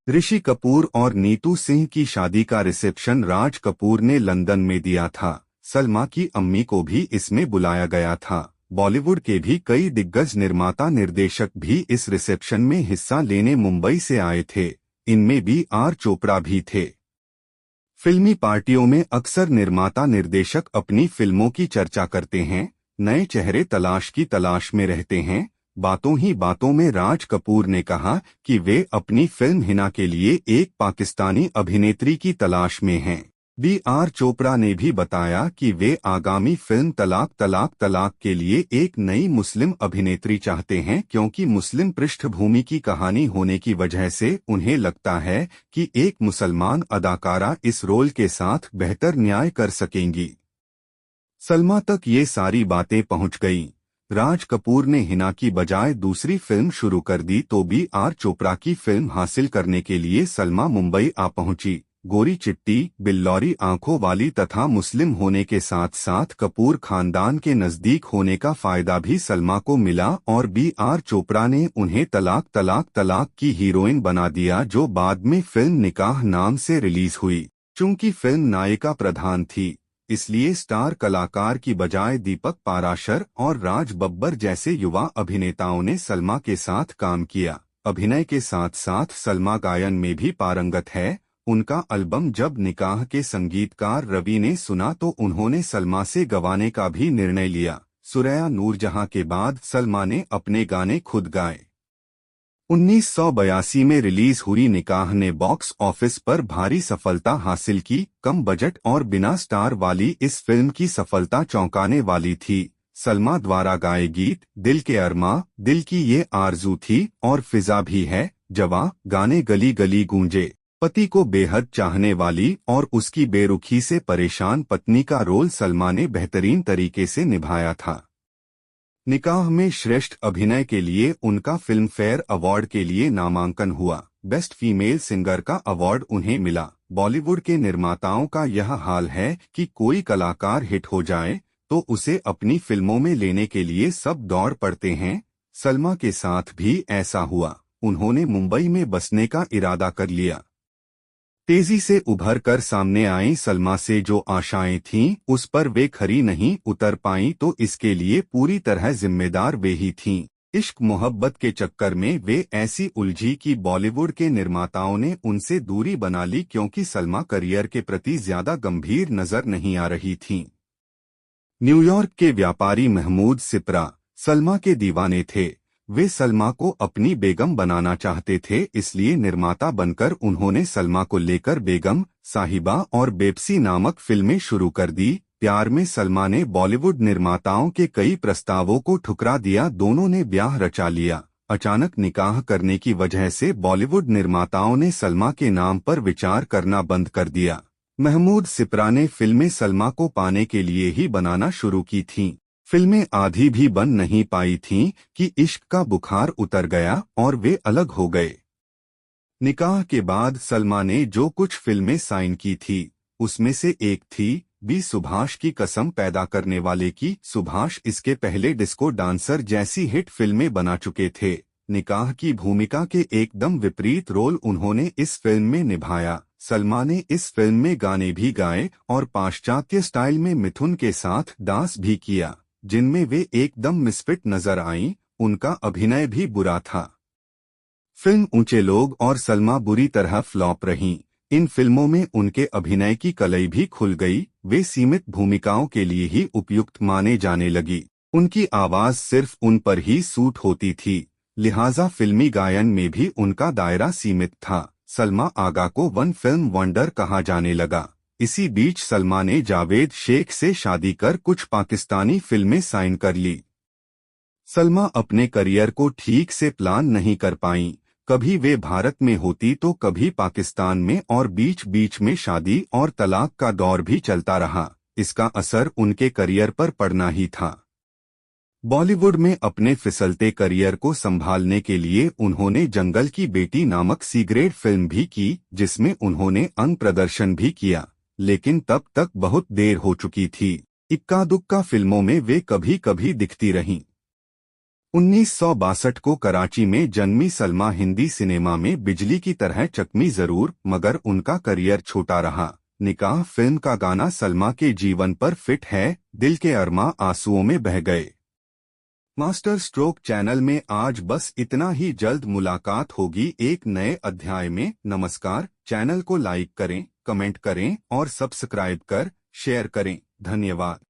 ऋषि कपूर और नीतू सिंह की शादी का रिसेप्शन राज कपूर ने लंदन में दिया था। सलमा की अम्मी को भी इसमें बुलाया गया था। बॉलीवुड के भी कई दिग्गज निर्माता निर्देशक भी इस रिसेप्शन में हिस्सा लेने मुंबई से आए थे। इनमें B.R. चोपड़ा भी थे। फिल्मी पार्टियों में अक्सर निर्माता निर्देशक अपनी फिल्मों की चर्चा करते हैं, नए चेहरे की तलाश में रहते हैं। बातों ही बातों में राज कपूर ने कहा कि वे अपनी फिल्म हिना के लिए एक पाकिस्तानी अभिनेत्री की तलाश में हैं। B.R. चोपड़ा ने भी बताया कि वे आगामी फिल्म तलाक तलाक तलाक के लिए एक नई मुस्लिम अभिनेत्री चाहते हैं, क्योंकि मुस्लिम पृष्ठभूमि की कहानी होने की वजह से उन्हें लगता है कि एक मुसलमान अदाकारा इस रोल के साथ बेहतर न्याय कर सकेंगी। सलमा तक ये सारी बातें पहुंच गईं। राज कपूर ने हिना की बजाय दूसरी फिल्म शुरू कर दी तो B.R. चोपड़ा की फिल्म हासिल करने के लिए सलमा मुंबई आ पहुंची। गोरी चिट्टी, बिल्लौरी आंखों वाली तथा मुस्लिम होने के साथ साथ कपूर खानदान के नजदीक होने का फायदा भी सलमा को मिला और B.R. चोपड़ा ने उन्हें तलाक तलाक तलाक की हीरोइन बना दिया, जो बाद में फिल्म निकाह नाम से रिलीज हुई। चूंकि फिल्म नायिका प्रधान थी, इसलिए स्टार कलाकार की बजाय दीपक पाराशर और राज बब्बर जैसे युवा अभिनेताओं ने सलमा के साथ काम किया। अभिनय के साथ साथ सलमा गायन में भी पारंगत है। उनका एल्बम जब निकाह के संगीतकार रवि ने सुना तो उन्होंने सलमा से गवाने का भी निर्णय लिया। सुरैया नूरजहां के बाद सलमा ने अपने गाने खुद गाए। 1982 में रिलीज हुई निकाह ने बॉक्स ऑफिस पर भारी सफलता हासिल की। कम बजट और बिना स्टार वाली इस फिल्म की सफलता चौंकाने वाली थी। सलमा द्वारा गाए गीत दिल के अरमा, दिल की ये आरजू थी और फिजा भी है जवां गाने गली गली गूंजे। पति को बेहद चाहने वाली और उसकी बेरुखी से परेशान पत्नी का रोल सलमा ने बेहतरीन तरीके से निभाया था। निकाह में श्रेष्ठ अभिनय के लिए उनका फिल्म फेयर अवार्ड के लिए नामांकन हुआ। बेस्ट फीमेल सिंगर का अवार्ड उन्हें मिला। बॉलीवुड के निर्माताओं का यह हाल है कि कोई कलाकार हिट हो जाए तो उसे अपनी फिल्मों में लेने के लिए सब दौड़ पड़ते हैं। सलमा के साथ भी ऐसा हुआ। उन्होंने मुंबई में बसने का इरादा कर लिया। तेजी से उभर कर सामने आई सलमा से जो आशाएं थीं, उस पर वे खरी नहीं उतर पाईं, तो इसके लिए पूरी तरह जिम्मेदार वे ही थीं। इश्क मोहब्बत के चक्कर में वे ऐसी उलझी कि बॉलीवुड के निर्माताओं ने उनसे दूरी बना ली, क्योंकि सलमा करियर के प्रति ज्यादा गंभीर नजर नहीं आ रही थीं। न्यूयॉर्क के व्यापारी महमूद सिपरा सलमा के दीवाने थे। वे सलमा को अपनी बेगम बनाना चाहते थे, इसलिए निर्माता बनकर उन्होंने सलमा को लेकर बेगम, साहिबा और बेप्सी नामक फिल्में शुरू कर दी। प्यार में सलमा ने बॉलीवुड निर्माताओं के कई प्रस्तावों को ठुकरा दिया। दोनों ने ब्याह रचा लिया। अचानक निकाह करने की वजह से बॉलीवुड निर्माताओं ने सलमा के नाम पर विचार करना बंद कर दिया। महमूद सिपरा ने फिल्में सलमा को पाने के लिए ही बनाना शुरू की थीं। फिल्में आधी भी बन नहीं पाई थीं कि इश्क का बुखार उतर गया और वे अलग हो गए। निकाह के बाद सलमा ने जो कुछ फिल्में साइन की थी, उसमें से एक थी बी सुभाष की कसम पैदा करने वाले की। सुभाष इसके पहले डिस्को डांसर जैसी हिट फिल्में बना चुके थे। निकाह की भूमिका के एकदम विपरीत रोल उन्होंने इस फिल्म में निभाया। सलमा ने इस फिल्म में गाने भी गाए और पाश्चात्य स्टाइल में मिथुन के साथ डांस भी किया, जिनमें वे एकदम मिसफिट नजर आईं। उनका अभिनय भी बुरा था। फिल्म ऊंचे लोग और सलमा बुरी तरह फ्लॉप रहीं। इन फिल्मों में उनके अभिनय की कलई भी खुल गई। वे सीमित भूमिकाओं के लिए ही उपयुक्त माने जाने लगी। उनकी आवाज सिर्फ उन पर ही सूट होती थी, लिहाजा फिल्मी गायन में भी उनका दायरा सीमित था। सलमा आगा को वन फिल्म वंडर कहा जाने लगा। इसी बीच सलमा ने जावेद शेख से शादी कर कुछ पाकिस्तानी फिल्में साइन कर ली। सलमा अपने करियर को ठीक से प्लान नहीं कर पाईं। कभी वे भारत में होती तो कभी पाकिस्तान में, और बीच बीच में शादी और तलाक का दौर भी चलता रहा। इसका असर उनके करियर पर पड़ना ही था। बॉलीवुड में अपने फिसलते करियर को संभालने के लिए उन्होंने जंगल की बेटी नामक सी ग्रेड फिल्म भी की, जिसमें उन्होंने अंग प्रदर्शन भी किया, लेकिन तब तक बहुत देर हो चुकी थी। इक्का दुक्का फिल्मों में वे कभी कभी दिखती रहीं। 1962 को कराची में जन्मी सलमा हिंदी सिनेमा में बिजली की तरह चकमी जरूर, मगर उनका करियर छोटा रहा। निकाह फिल्म का गाना सलमा के जीवन पर फिट है, दिल के अरमा आंसुओं में बह गए। मास्टर स्ट्रोक चैनल में आज बस इतना ही। जल्द मुलाकात होगी एक नए अध्याय में। नमस्कार। चैनल को लाइक करें, कमेंट करें और सब्सक्राइब कर शेयर करें। धन्यवाद।